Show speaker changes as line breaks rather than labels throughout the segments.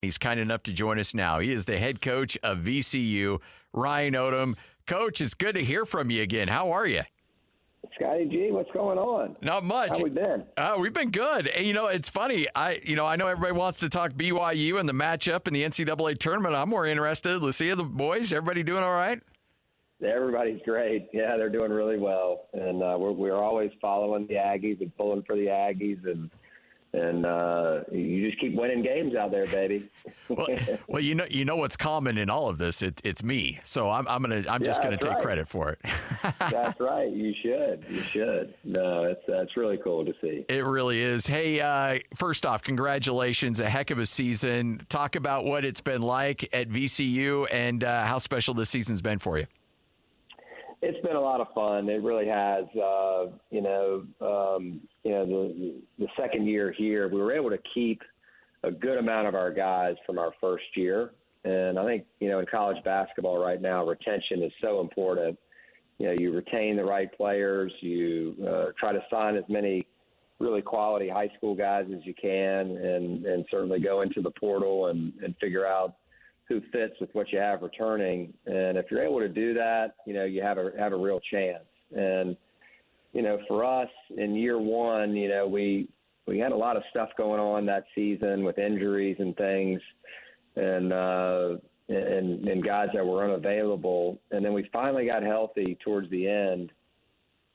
He's kind enough to join us now. He is the head coach of VCU, Ryan Odom. Coach, it's good to hear from you again. How are you?
Scotty G, what's going on?
Not much.
How we been?
We've been good. And, it's funny. I know everybody wants to talk BYU and the matchup in the NCAA tournament. I'm more interested. Lucia, the boys, everybody doing all right?
Everybody's great. Yeah, they're doing really well. And we're always following the Aggies and pulling for the Aggies. And you just keep winning games out there, baby.
well, you know what's common in all of this. It's me. So I'm just gonna take credit for it.
That's right. You should. No, that's really cool to see.
It really is. Hey, first off, congratulations! A heck of a season. Talk about what it's been like at VCU and how special this season's been for you.
It's been a lot of fun. It really has. The second year here, we were able to keep a good amount of our guys from our first year. And I think, in college basketball right now, retention is so important. You retain the right players. You try to sign as many really quality high school guys as you can, and certainly go into the portal and figure out who fits with what you have returning. And if you're able to do that, you have a real chance. And, for us in year one, we had a lot of stuff going on that season with injuries and things and guys that were unavailable. And then we finally got healthy towards the end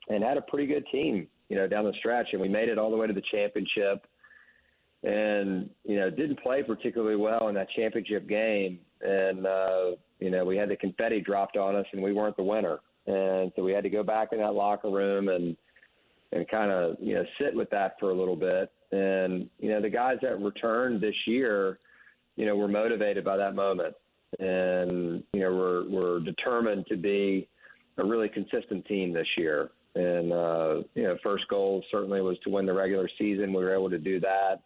and had a pretty good team, down the stretch. And we made it all the way to the championship. And, didn't play particularly well in that championship game. And, we had the confetti dropped on us and we weren't the winner. And so we had to go back in that locker room and kind of, sit with that for a little bit. And, the guys that returned this year, were motivated by that moment. And, we're determined to be a really consistent team this year. And, first goal certainly was to win the regular season. We were able to do that.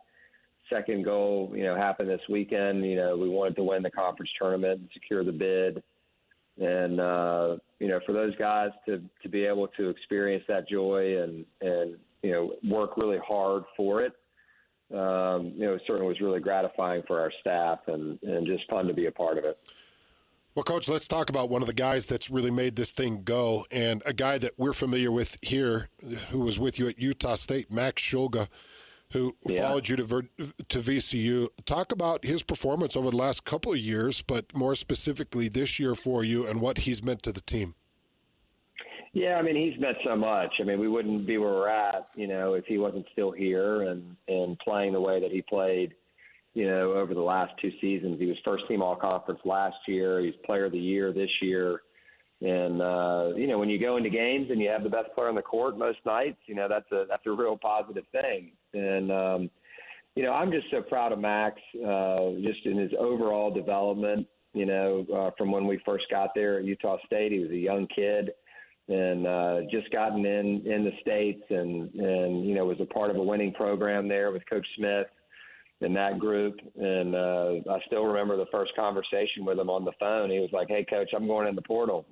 Second goal, happened this weekend. We wanted to win the conference tournament and secure the bid. And, for those guys to be able to experience that joy and work really hard for it, it certainly was really gratifying for our staff and just fun to be a part of it.
Well, Coach, let's talk about one of the guys that's really made this thing go, and a guy that we're familiar with here who was with you at Utah State, Max Shulga, who followed you to VCU. Talk about his performance over the last couple of years, but more specifically this year for you and what he's meant to the team.
Yeah, he's meant so much. We wouldn't be where we're at, if he wasn't still here and playing the way that he played, over the last two seasons. He was first team all-conference last year. He's player of the year this year. And, when you go into games and you have the best player on the court most nights, that's a real positive thing. And, I'm just so proud of Max, just in his overall development, from when we first got there at Utah State. He was a young kid and just gotten in the States and was a part of a winning program there with Coach Smith in that group. And I still remember the first conversation with him on the phone. He was like, "Hey, Coach, I'm going in the portal."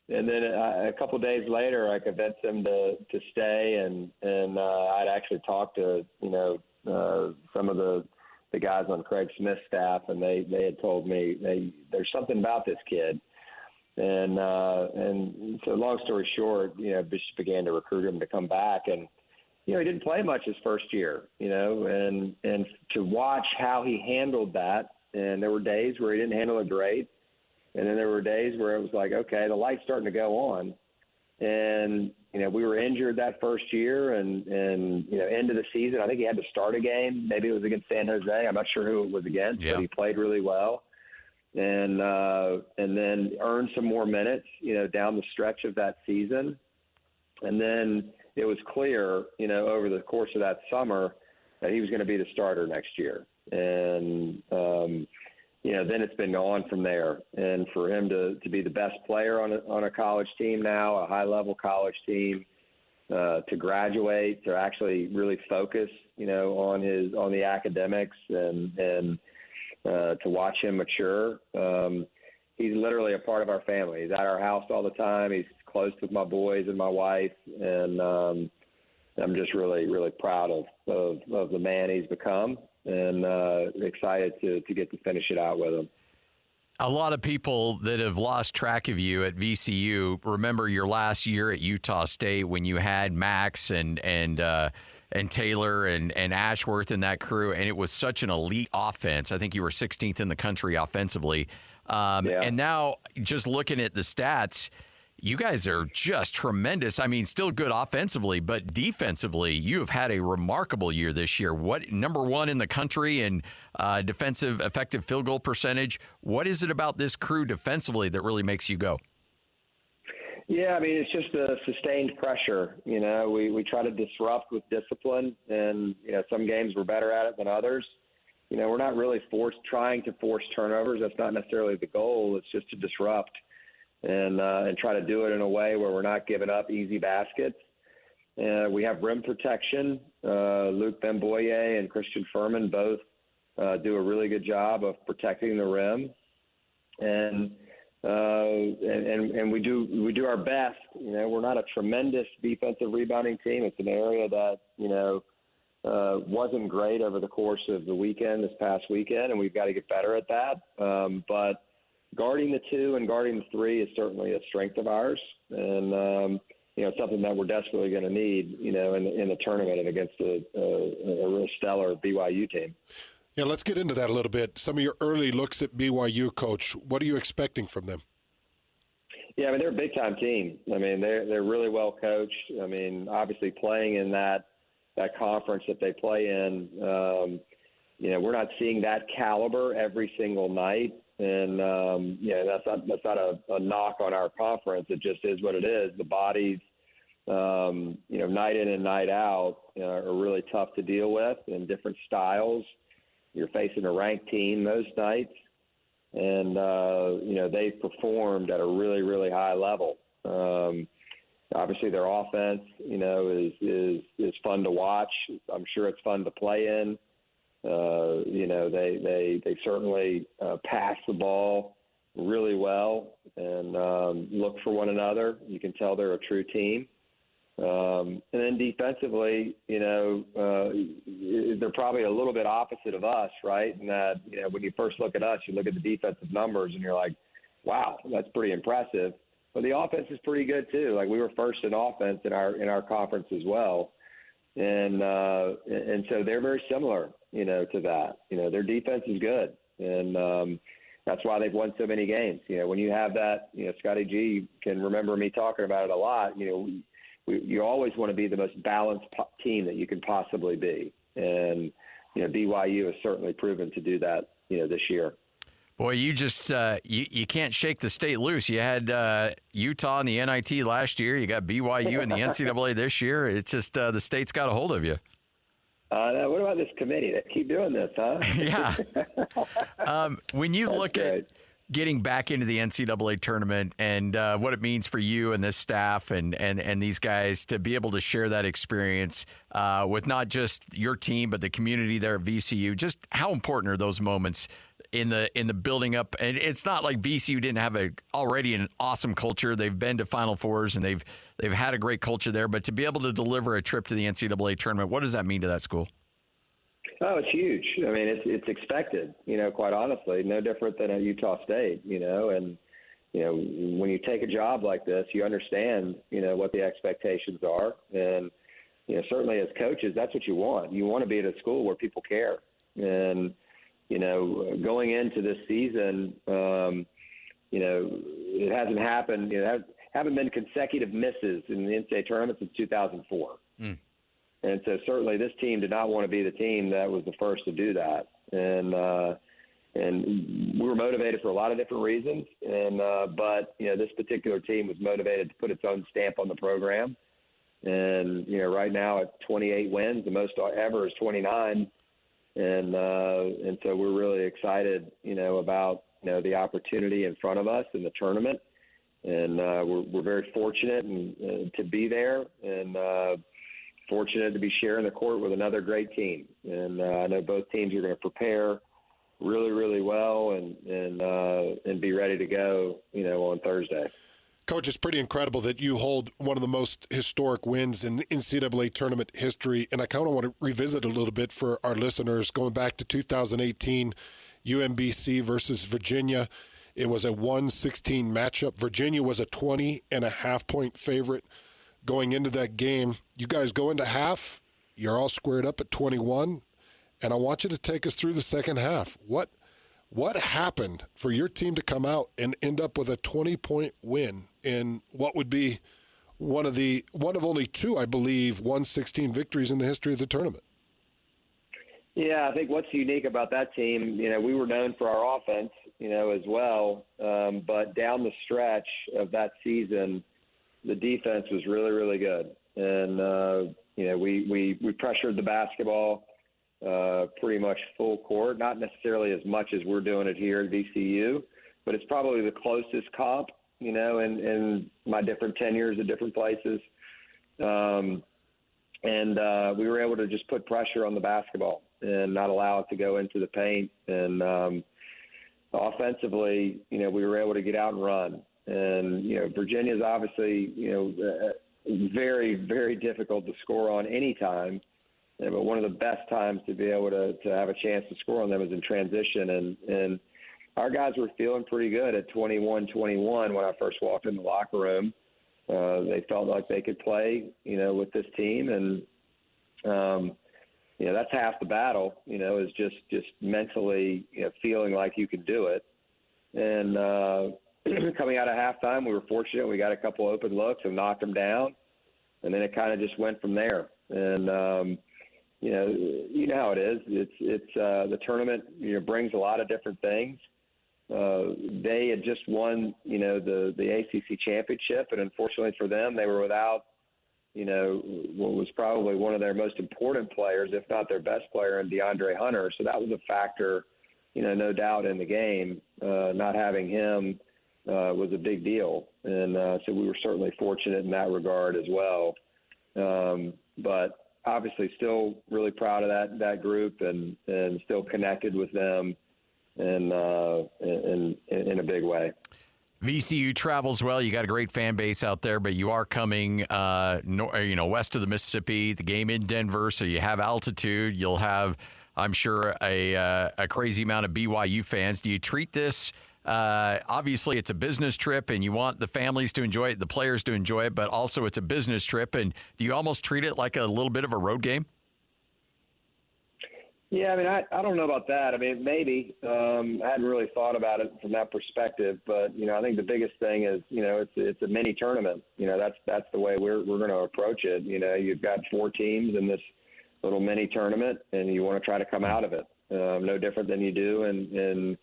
And then a couple of days later, I convinced him to stay. And I'd actually talked to, some of the guys on Craig Smith's staff, and they had told me there's something about this kid. And so long story short, Bishop began to recruit him to come back. And, he didn't play much his first year, and to watch how he handled that. And there were days where he didn't handle it great. And then there were days where it was like, okay, the light's starting to go on. And, we were injured that first year and end of the season, I think he had to start a game. Maybe it was against San Jose. I'm not sure who it was against, but he played really well. And then earned some more minutes, down the stretch of that season. And then it was clear, over the course of that summer that he was going to be the starter next year. And, then it's been on from there. And for him to be the best player on a college team now, a high-level college team, to graduate, to actually really focus, on the academics and to watch him mature. He's literally a part of our family. He's at our house all the time. He's close with my boys and my wife. And I'm just really, really proud of the man he's become. and excited to get to finish it out with them.
A lot of people that have lost track of you at VCU remember your last year at Utah State when you had Max and Taylor and Ashworth and that crew, and it was such an elite offense. I think you were 16th in the country offensively. And now, just looking at the stats, you guys are just tremendous. I mean, still good offensively, but defensively, you have had a remarkable year this year. What, number one in the country in defensive effective field goal percentage? What is it about this crew defensively that really makes you go?
Yeah, I mean, it's just the sustained pressure. You know, we try to disrupt with discipline, and, you know, some games we're better at it than others. You know, we're not really trying to force turnovers. That's not necessarily the goal. It's just to disrupt and try to do it in a way where we're not giving up easy baskets. We have rim protection. Luke Bemboye and Christian Furman both do a really good job of protecting the rim. And we do our best. You know, we're not a tremendous defensive rebounding team. It's an area that, you know, wasn't great over the course of this past weekend, and we've got to get better at that. But guarding the 2 and guarding the 3 is certainly a strength of ours, and you know, something that we're desperately going to need, you know, in the tournament and against a real stellar BYU team.
Yeah, let's get into that a little bit. Some of your early looks at BYU, Coach. What are you expecting from them?
Yeah, I mean, they're a big-time team. I mean, they're really well coached. I mean, obviously playing in that conference that they play in, you know, we're not seeing that caliber every single night. And, you know, that's not a knock on our conference. It just is what it is. The bodies, you know, night in and night out are really tough to deal with in different styles. You're facing a ranked team most nights. And, you know, they've performed at a really, really high level. Obviously, their offense, you know, is fun to watch. I'm sure it's fun to play in. You know, they certainly pass the ball really well and look for one another. You can tell they're a true team. And then defensively, you know, they're probably a little bit opposite of us, right? In that, you know, when you first look at us, you look at the defensive numbers and you're like, wow, that's pretty impressive. But the offense is pretty good too. Like, we were first in offense in our conference as well. And so they're very similar, you know, to that. You know, their defense is good. And that's why they've won so many games. You know, when you have that, you know, Scotty G can remember me talking about it a lot. You know, you always want to be the most balanced team that you can possibly be. And, you know, BYU has certainly proven to do that, you know, this year.
Boy, you just you can't shake the state loose. You had Utah in the NIT last year. You got BYU in the NCAA this year. It's just the state's got a hold of you.
What about this committee? They keep doing this, huh?
Yeah. When you look at getting back into the NCAA tournament and what it means for you and this staff and these guys to be able to share that experience with not just your team but the community there at VCU, just how important are those moments in the building up? And it's not like VCU didn't have already an awesome culture. They've been to Final Fours and they've had a great culture there. But to be able to deliver a trip to the NCAA tournament, what does that mean to that school?
Oh, it's huge. I mean, it's expected, you know, quite honestly, no different than at Utah State, you know, and, you know, when you take a job like this, you understand, you know, what the expectations are. And, you know, certainly as coaches, that's what you want. You want to be at a school where people care. And, you know, going into this season, you know, it hasn't happened. You know, there haven't been consecutive misses in the NCAA tournament since 2004. And so certainly this team did not want to be the team that was the first to do that. And we were motivated for a lot of different reasons. But, you know, this particular team was motivated to put its own stamp on the program. And, you know, right now at 28 wins, the most ever is 29. And so we're really excited, you know, about, you know, the opportunity in front of us in the tournament. And we're very fortunate to be there and fortunate to be sharing the court with another great team. And I know both teams are going to prepare really, really well and be ready to go, you know, on Thursday.
Coach, it's pretty incredible that you hold one of the most historic wins in NCAA tournament history, and I kind of want to revisit a little bit for our listeners. Going back to 2018, UNBC versus Virginia, it was a 1-16 matchup. Virginia was a 20.5-point favorite going into that game. You guys go into half, you're all squared up at 21, and I want you to take us through the second half. What happened for your team to come out and end up with a 20-point win in what would be one of only two, I believe, 1-16 victories in the history of the tournament?
Yeah, I think what's unique about that team, we were known for our offense, as well. But down the stretch of that season, the defense was really, really good. And, we pressured the basketball pretty much full court, not necessarily as much as we're doing it here at VCU, but it's probably the closest comp, in my different tenures at different places. And we were able to just put pressure on the basketball and not allow it to go into the paint. And offensively, we were able to get out and run. And, Virginia's obviously, very, very difficult to score on any time. But one of the best times to be able to have a chance to score on them is in transition. And our guys were feeling pretty good at 21-21 when I first walked in the locker room. They felt like they could play, with this team. And, that's half the battle, is just mentally, feeling like you can do it. And coming out of halftime, we were fortunate. We got a couple open looks and knocked them down. And then it kind of just went from there. And, you know how it is. It's the tournament, brings a lot of different things. They had just won, the ACC championship, and unfortunately for them, they were without, what was probably one of their most important players, if not their best player, in DeAndre Hunter. So that was a factor, no doubt in the game. Not having him was a big deal, and so we were certainly fortunate in that regard as well. But obviously still really proud of that group and still connected with them in a big way.
VCU travels well. You got a great fan base out there, but you are coming west of the Mississippi, the game in Denver, so you have altitude. You'll have, I'm sure, a crazy amount of BYU fans. Do you treat this obviously it's a business trip and you want the families to enjoy it, the players to enjoy it, but also it's a business trip. And do you almost treat it like a little bit of a road game?
Yeah, I mean, I don't know about that. I mean, maybe. I hadn't really thought about it from that perspective, but, I think the biggest thing is, it's a mini tournament. That's the way we're going to approach it. You've got 4 teams in this little mini tournament and you want to try to come out of it. No different than you do in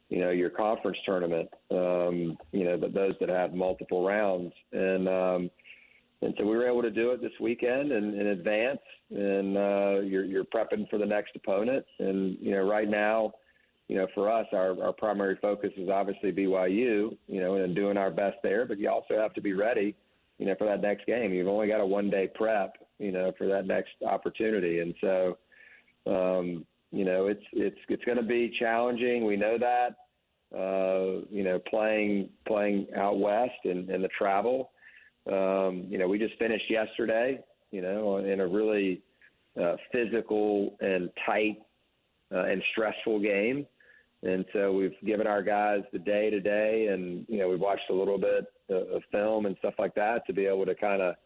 your conference tournament, but those that have multiple rounds. And so we were able to do it this weekend in advance, and you're prepping for the next opponent. And, right now, for us, our primary focus is obviously BYU, and doing our best there, but you also have to be ready, for that next game. You've only got a 1-day prep, for that next opportunity. And so, it's going to be challenging. We know that, playing out west and the travel. We just finished yesterday, in a really physical and tight and stressful game. And so we've given our guys the day today, and, we've watched a little bit of film and stuff like that to be able to kind of,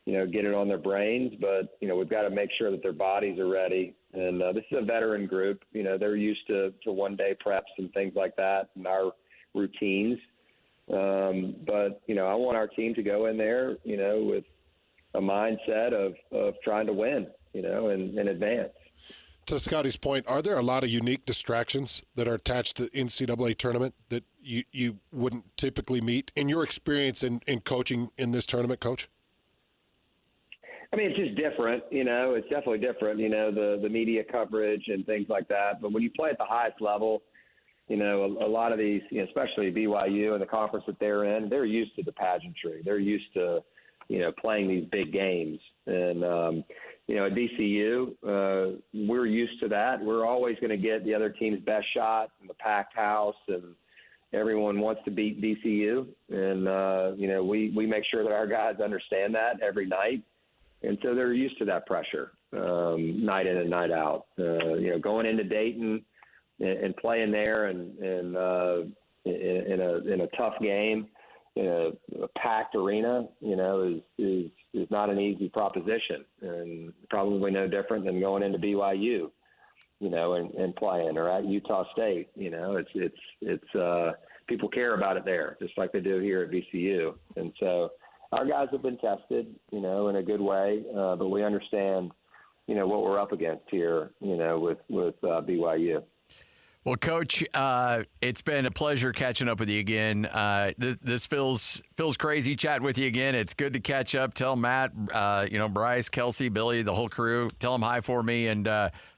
get it on their brains. But, we've got to make sure that their bodies are ready. And this is a veteran group. They're used to 1-day preps and things like that and our routines. But, I want our team to go in there, with a mindset of trying to win, and advance.
To Scotty's point, are there a lot of unique distractions that are attached to the NCAA tournament that you wouldn't typically meet in your experience in coaching in this tournament, Coach?
I mean, it's just different, it's definitely different, the media coverage and things like that. But when you play at the highest level, a lot of these, especially BYU and the conference that they're in, they're used to the pageantry. They're used to, playing these big games. And, at VCU, we're used to that. We're always going to get the other team's best shot in the packed house and, everyone wants to beat VCU, and we make sure that our guys understand that every night, and so they're used to that pressure night in and night out. Going into Dayton and playing there and in a tough game in a packed arena, is not an easy proposition, and probably no different than going into BYU, and playing, or at Utah State. It's people care about it there, just like they do here at VCU. And so our guys have been tested, in a good way, but we understand, what we're up against here, with BYU.
Well, Coach, it's been a pleasure catching up with you again. This feels crazy chatting with you again. It's good to catch up. Tell Matt, Bryce, Kelsey, Billy, the whole crew, tell them hi for me, and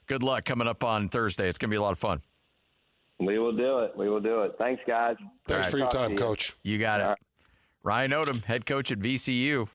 good luck coming up on Thursday. It's going to be a lot of fun.
We will do it. Thanks, guys.
Thanks for your time, Coach.
You got it. Ryan Odom, head coach at VCU.